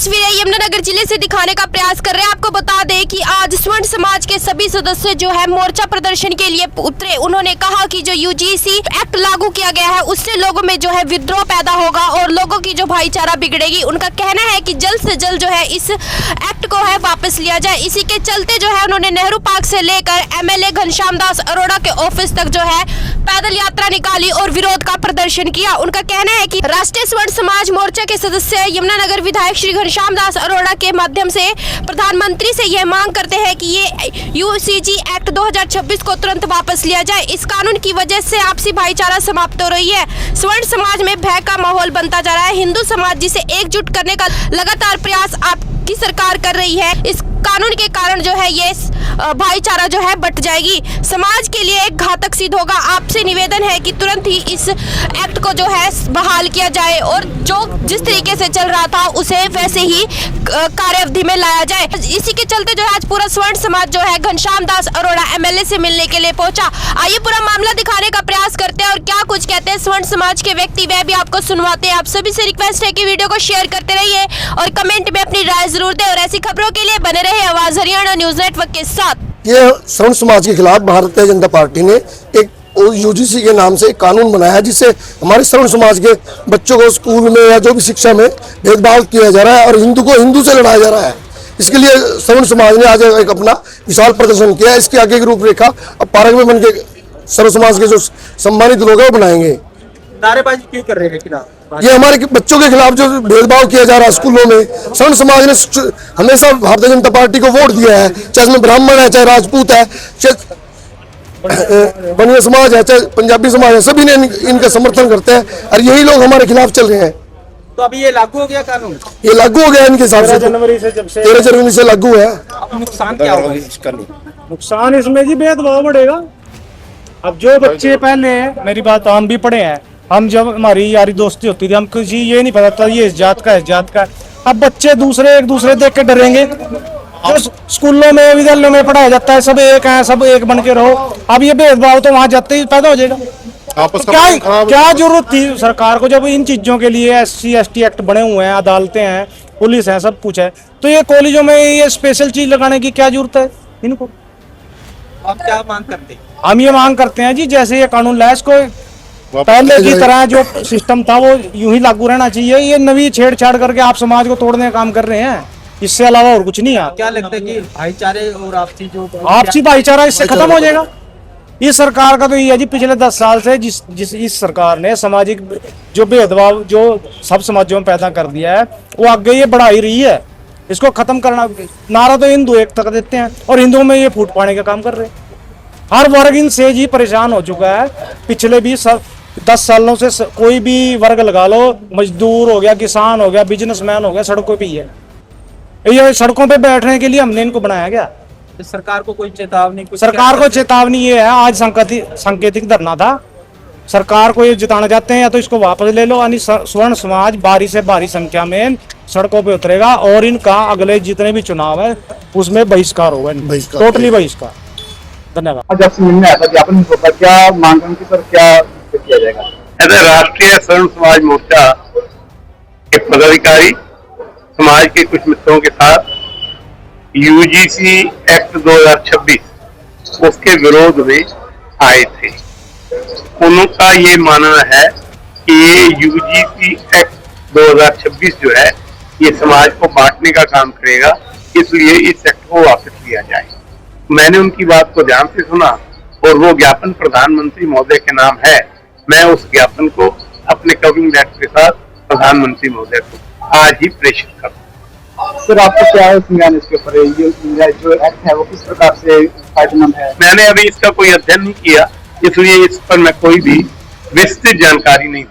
तस्वीरें यमुनानगर जिले से दिखाने का प्रयास कर रहे हैं। आपको बता दें कि आज स्वर्ण समाज के सभी सदस्य जो है मोर्चा प्रदर्शन के लिए उतरे। उन्होंने कहा कि जो यूजीसी एक्ट लागू किया गया है उससे लोगों में जो है विद्रोह पैदा होगा और लोगों की जो भाईचारा बिगड़ेगी। उनका कहना है कि जल्द से जल्द जो है इस एक्ट को है वापस लिया जाए। इसी के चलते जो है उन्होंने नेहरू पार्क से लेकर एमएलए घनश्याम दास अरोड़ा के ऑफिस तक जो है पैदल यात्रा निकाली और विरोध का प्रदर्शन किया। उनका कहना है कि राष्ट्रीय स्वर्ण समाज मोर्चा के सदस्य यमुनानगर विधायक श्री घनश्याम दास अरोड़ा के माध्यम से प्रधानमंत्री से यह मांग करते हैं कि ये यूसीजी एक्ट 2026 को तुरंत वापस लिया जाए। इस कानून की वजह से आपसी भाईचारा समाप्त हो रही है। स्वर्ण समाज में भय का माहौल बनता जा रहा है। हिंदू समाज जिसे एकजुट करने का लगातार प्रयास आपकी सरकार कर रही है, इस कानून के कारण जो है ये भाईचारा जो है बट जाएगी, समाज के लिए एक घातक सिद्ध होगा। आपसे निवेदन है कि तुरंत ही इस एक्ट को जो है बहाल किया जाए और जो जिस तरीके से चल रहा था उसे वैसे ही कार्यावधि में लाया जाए। इसी के चलते जो है आज पूरा स्वर्ण समाज जो है घनश्याम दास अरोड़ा एमएलए से मिलने के लिए पहुंचा। आइए पूरा मामला दिखाने का प्रयास करते हैं और क्या कुछ कहते हैं स्वर्ण समाज के व्यक्ति, वह भी आपको सुनवाते हैं। आप सभी से रिक्वेस्ट है कि वीडियो को शेयर करते रहिए और कमेंट में अपनी राय जरूर दें और ऐसी खबरों के लिए बने रहे आवाज हरियाणा न्यूज नेटवर्क के साथ। ये स्वर्ण समाज के खिलाफ भारतीय जनता पार्टी ने एक यूजीसी के नाम से एक कानून बनाया है जिससे हमारे स्वर्ण समाज के बच्चों को स्कूल में या जो भी शिक्षा में भेदभाव किया जा रहा है और हिंदू को हिंदू से लड़ाया जा रहा है। इसके लिए स्वर्ण समाज ने आज एक अपना विशाल प्रदर्शन किया है। इसकी आगे की रूपरेखा अब पार्क में बनके स्वर्ण समाज के जो सम्मानित लोग हैं वो बनाएंगे। नारेबाजी क्यों कर रहे हैं? ये हमारे बच्चों के खिलाफ जो भेदभाव किया जा रहा है स्कूलों में, स्वर्ण समाज ने हमेशा भारतीय जनता पार्टी को वोट दिया है, चाहे इसमें ब्राह्मण है, चाहे राजपूत है, चाहे बनिया समाज है, चाहे पंजाबी समाज है, सभी ने इनका समर्थन करते हैं और यही लोग हमारे खिलाफ चल रहे हैं। तो अभी ये लागू हो गया कानून? ये लागू हो गया इनके हिसाब से 13 जनवरी से लागू है। अब नुकसान क्या होगा इसका? नुकसान इसमें जी भेदभाव बढ़ेगा। अब जो बच्चे पहले, मेरी बात हम भी पढ़े हैं, हम जब हमारी यारी दोस्ती होती थी हमको जी ये नहीं पता था ये इस जात का है, इस जात का है। अब बच्चे एक दूसरे देख के डरेंगे। जो स्कूलों में विद्यालयों में पढ़ाया जाता है सब एक है, सब एक बन के रहो। अब ये भेदभाव तो वहां जाते ही पैदा हो जाएगा। क्या जरूरत थी सरकार को जब इन चीजों के लिए SC ST एक्ट बने हुए हैं, अदालतें हैं, पुलिस है, सब कुछ है, तो ये कॉलेजों में ये स्पेशल चीज लगाने की क्या जरूरत है इनको? आप क्या मांग करते हैं? हम ये मांग करते हैं जी जैसे ये कानून लाया इसको पहले की तरह जो सिस्टम था वो यूं ही लागू रहना चाहिए। ये नवी छेड़छाड़ करके आप समाज को तोड़ने का काम कर रहे हैं, इससे अलावा और कुछ नहीं है। क्या लगता है कि भाईचारे और आपसी भाईचारा इससे खत्म हो जाएगा? इस सरकार का तो ये है जी पिछले 10 साल से जिस इस सरकार ने सामाजिक जो भेदभाव जो सब समाजों में पैदा कर दिया है वो आगे ये बढ़ा ही रही है। इसको खत्म करना, नारा तो हिंदू एक तक देते हैं और हिंदुओं में ये फूट पाने का काम कर रहे हैं। हर वर्ग इनसे जी परेशान हो चुका है। पिछले भी 10 सालों से कोई भी वर्ग लगा लो, मजदूर हो गया, किसान हो गया, बिजनेसमैन हो गया, सड़कों पे ही है। ये सड़कों पे बैठने के लिए हमने इनको बनाया गया। तो सरकार को कोई चेतावनी? सरकार को चेतावनी ये है, आज सांकेतिक धरना था, सरकार को ये जिताना चाहते हैं या तो इसको वापस ले लो, यानी स्वर्ण समाज भारी से भारी संख्या में सड़कों पे उतरेगा और इनका अगले जितने भी चुनाव है उसमें बहिष्कार होगा, टोटली बहिष्कार। धन्यवाद। आज आपसे मिलने आया था, ज्ञापन होगा, क्या मांग उनकी सर, क्या किया जाएगा? राष्ट्रीय स्वर्ण समाज मोर्चा के पदाधिकारी समाज के कुछ मित्रों के साथ यूजीसी एक्ट 2026 उसके विरोध में आए थे। उनका ये मानना है कि ये यूजीसी एक्ट 2026 जो है ये समाज को बांटने का काम करेगा, इसलिए इस एक्ट को वापस लिया जाए। मैंने उनकी बात को ध्यान से सुना और वो ज्ञापन प्रधानमंत्री महोदय के नाम है। मैं उस ज्ञापन को अपने कवरिंग लेटर के साथ प्रधानमंत्री महोदय को आज ही प्रेषित करूँ। सर आपको क्या है संज्ञान इसके ऊपर? ये जो एक्ट है वो किस प्रकार से फायदेमंद है? मैंने अभी इसका कोई अध्ययन नहीं किया, इसलिए इस पर मैं कोई भी विस्तृत जानकारी नहीं